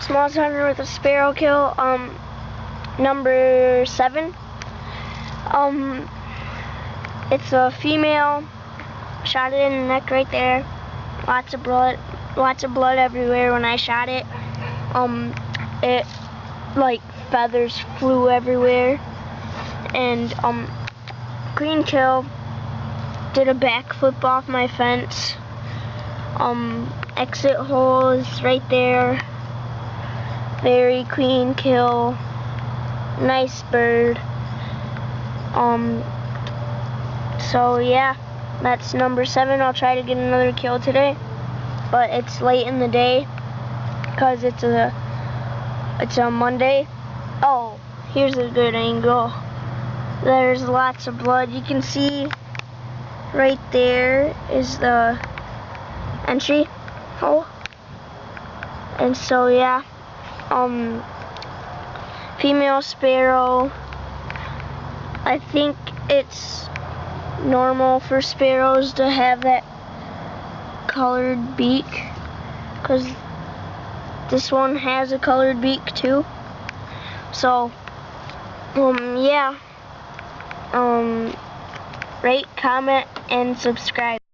Small hunter with a sparrow kill, number 7. It's a female. Shot it in the neck right there. Lots of blood everywhere when I shot it. It like feathers flew everywhere. And green kill. Did a backflip off my fence. Exit hole is right there. Very clean kill. Nice bird. So yeah, that's number 7. I'll try to get another kill today, but it's late in the day because it's a Monday. Oh, here's a good angle. There's lots of blood. You can see right there is the entry hole. And so yeah, female sparrow. I think it's normal for sparrows to have that colored beak, because this one has a colored beak too. So yeah, rate, comment, and subscribe.